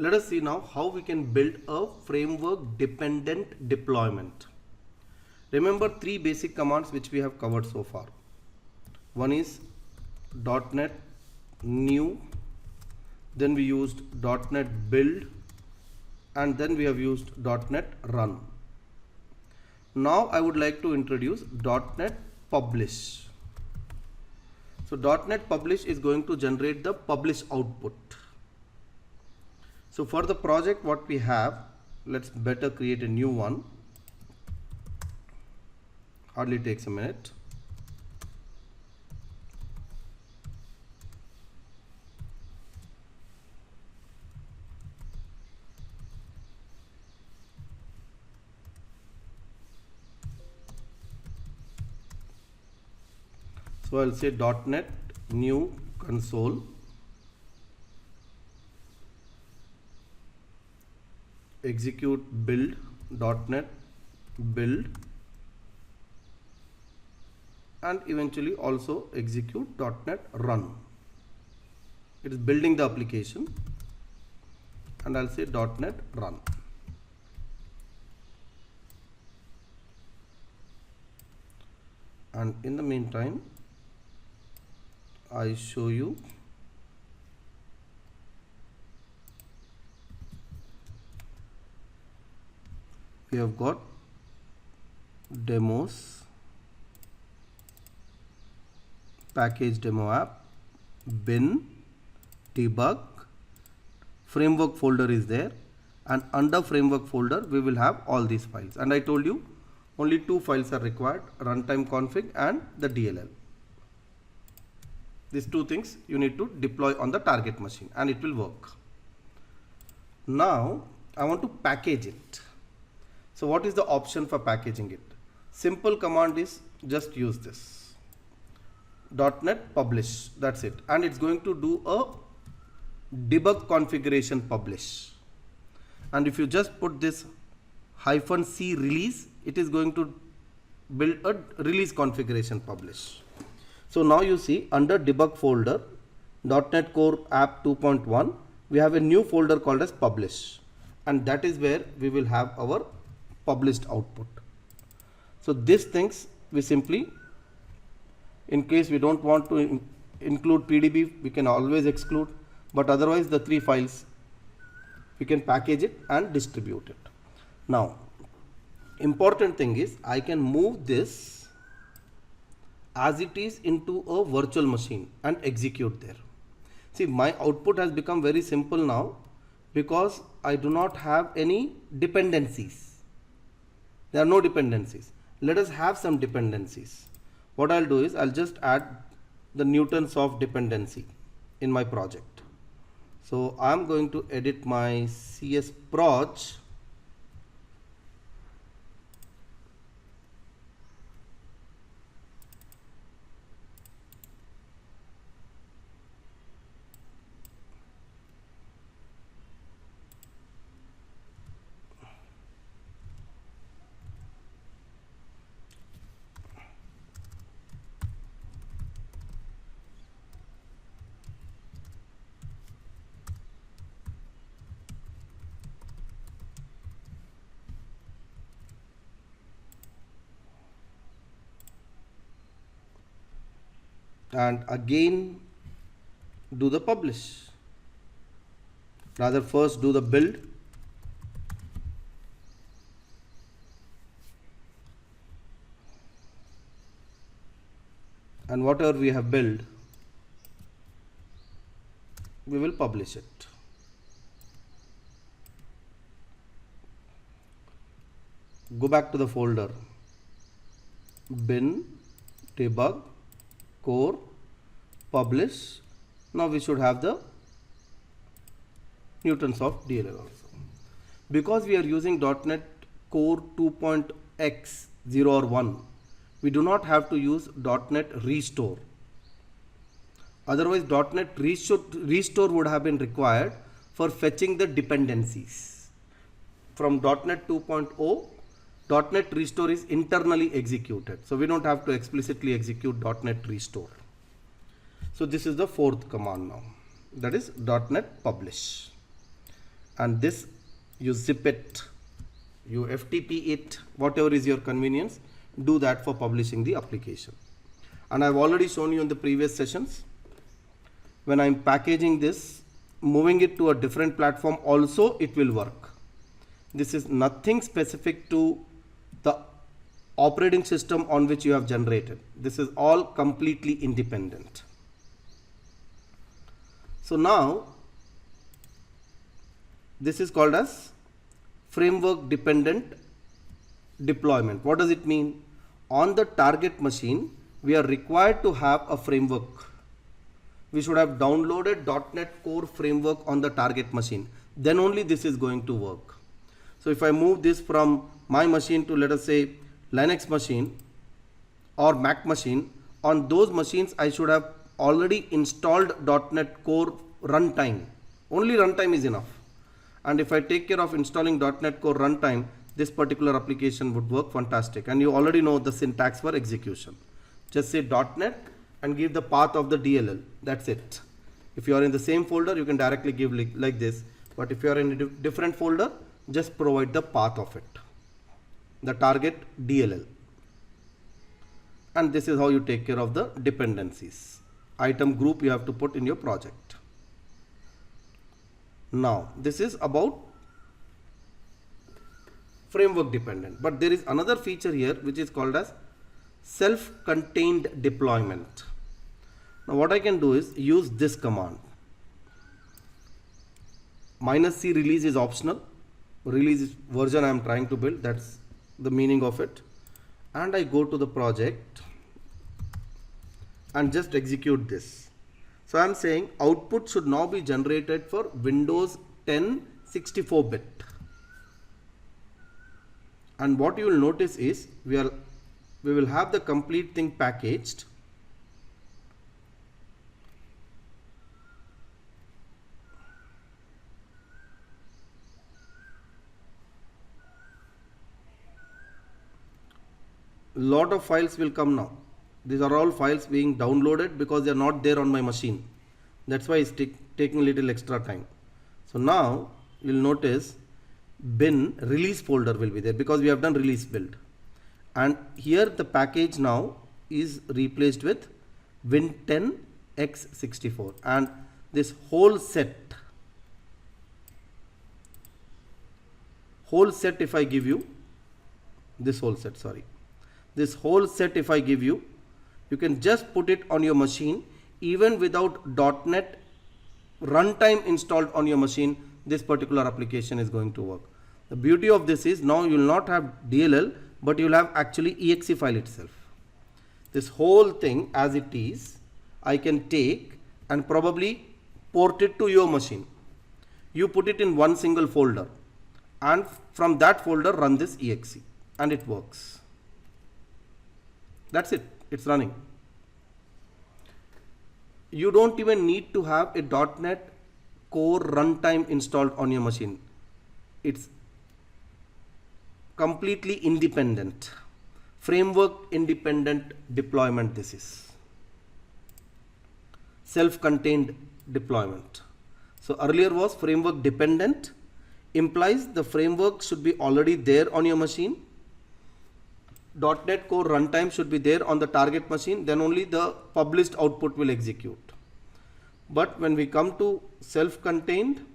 Let us see now how we can build a framework dependent deployment. Remember three basic commands which we have covered so far. One is .NET new, then we used .NET build, and then we have used .NET run. Now I would like to introduce .NET publish. So .NET publish is going to generate the publish output. So for the project what we have, let's better create a new one. Hardly takes a minute. So I'll say .NET new console execute build .NET build and eventually also execute .NET run. It is building the application, and I'll say .NET run. And in the meantime I show you we have got demos, package demo app, bin, debug, framework folder is there, and under framework folder we will have all these files. And I told you only two files are required, runtime config and the DLL. These two things you need to deploy on the target machine and it will work. Now I want to package it. So what is the option for packaging it? Simple command is just use this .NET publish, that's it, and it's going to do a debug configuration publish. And if you just put this -c release, it is going to build a release configuration publish. So now you see under debug folder .NET Core App 2.1 we have a new folder called as publish, and that is where we will have our published output. So these things we simply, in case we don't want to include PDB, we can always exclude, but otherwise the three files we can package it and distribute it. Now important thing is I can move this as it is into a virtual machine and execute there. See, my output has become very simple now because I do not have any dependencies. There are no dependencies. Let us have some dependencies. What I'll do is I'll just add the newtons of dependency in my project. So I'm going to edit my CS proj . And again do the publish. Rather first do the build, and whatever we have built we will publish it. Go back to the folder bin, debug, core, publish. Now we should have the newtons of DLL also. Because we are using .NET Core 2.x 0 or 1, we do not have to use .NET restore. Otherwise .NET restore would have been required for fetching the dependencies. From .NET 2.0, .NET restore is internally executed. So we don't have to explicitly execute .NET restore. So this is the fourth command now, that is .NET publish. and this you zip it, you FTP it, whatever is your convenience, do that for publishing the application. And I've already shown you in the previous sessions, when I'm packaging this, moving it to a different platform also it will work. This is nothing specific to the operating system on which you have generated. This is all completely independent. So now this is called as framework dependent deployment. What does it mean? On the target machine, we are required to have a framework. We should have downloaded .NET Core framework on the target machine. Then only this is going to work. So if I move this from my machine to, let us say, Linux machine or Mac machine, on those machines I should have already installed .NET Core runtime. Only runtime is enough. And if I take care of installing .NET Core runtime, this particular application would work fantastic. And you already know the syntax for execution. Just say .NET and give the path of the DLL. That's it. If you are in the same folder, you can directly give like this. But if you are in a different folder, just provide the path of it, the target DLL. And this is how you take care of the dependencies. Item group you have to put in your project. Now, this is about framework dependent. But there is another feature here which is called as self-contained deployment. Now, what I can do is use this command. -c release is optional. Release is version I am trying to build. That's the meaning of it. And I go to the project and just execute this. So I am saying output should now be generated for Windows 10 64-bit. And what you will notice is we will have the complete thing packaged. Lot of files will come now. These are all files being downloaded because they are not there on my machine. That's why it's taking a little extra time. So now you'll notice bin release folder will be there because we have done release build. And here the package now is replaced with Win10 x64. And this whole set if I give you, this whole set if I give you, you can just put it on your machine even without .NET runtime installed on your machine. This particular application is going to work. The beauty of this is now you will not have DLL, but you will have actually exe file itself. This whole thing as it is, I can take and probably port it to your machine. You put it in one single folder and from that folder run this exe and it works. That's it. It's running. You don't even need to have a .NET Core runtime installed on your machine. It's completely independent. Framework independent deployment this is. Self-contained deployment. So earlier was framework dependent, implies the framework should be already there on your machine. .NET Core runtime should be there on the target machine, then only the published output will execute. But when we come to self-contained,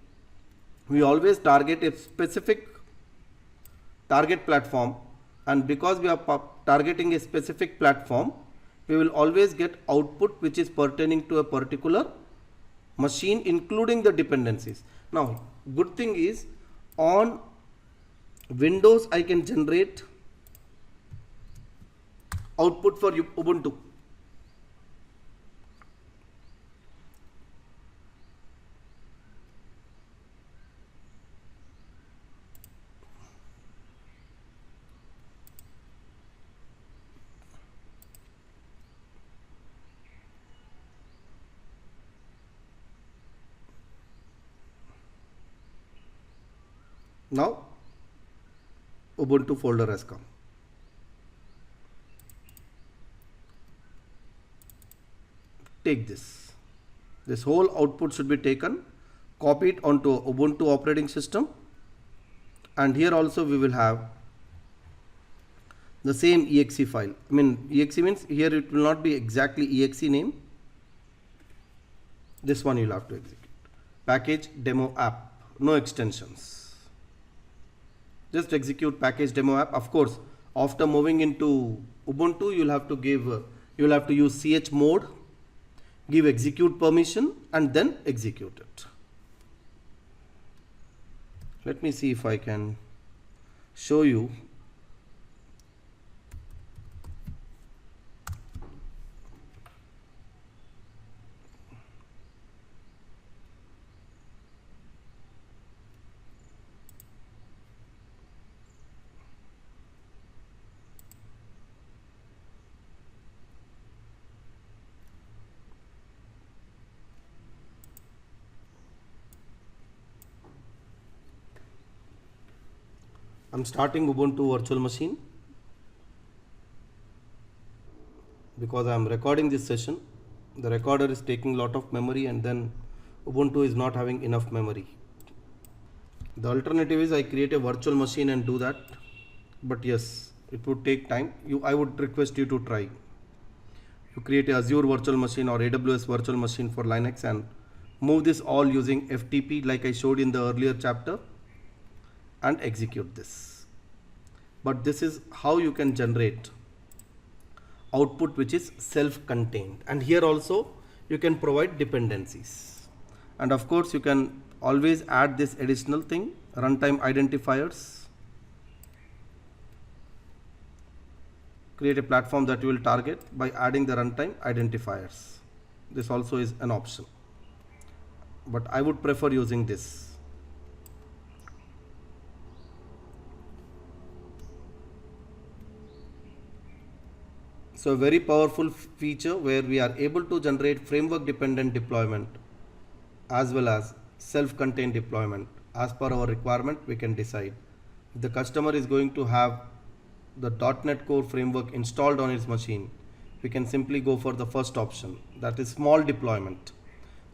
we always target a specific target platform, and because we are targeting a specific platform, we will always get output which is pertaining to a particular machine, including the dependencies. Now, good thing is on Windows I can generate output for Ubuntu. Now Ubuntu folder has come. Take this. This whole output should be taken, copy it onto Ubuntu operating system, and here also we will have the same exe file. I mean, exe means here it will not be exactly exe name. This one you'll have to execute. Package demo app, no extensions. Just execute package demo app. Of course, after moving into Ubuntu, you'll have to use chmod, give execute permission, and then execute it. Let me see if I can show you. I'm starting Ubuntu virtual machine because I'm recording this session. The recorder is taking a lot of memory, and then Ubuntu is not having enough memory. The alternative is I create a virtual machine and do that, but yes, it would take time. I would request you to try. You create a Azure virtual machine or AWS virtual machine for Linux and move this all using FTP like I showed in the earlier chapter, and execute this. But this is how you can generate output which is self-contained, and here also you can provide dependencies, and of course you can always add this additional thing, runtime identifiers. Create a platform that you will target by adding the runtime identifiers. This also is an option, but I would prefer using this. So a very powerful feature where we are able to generate framework dependent deployment as well as self-contained deployment. As per our requirement, we can decide. If the customer is going to have the .NET Core framework installed on his machine, we can simply go for the first option, that is small deployment.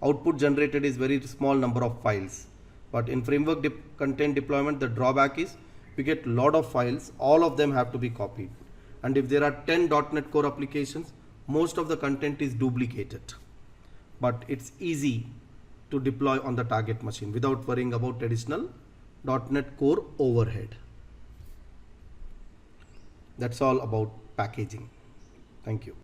Output generated is very small number of files, but in framework contained deployment, the drawback is we get lot of files, all of them have to be copied. And if there are 10 .NET Core applications, most of the content is duplicated. But it's easy to deploy on the target machine without worrying about additional .NET Core overhead. That's all about packaging. Thank you.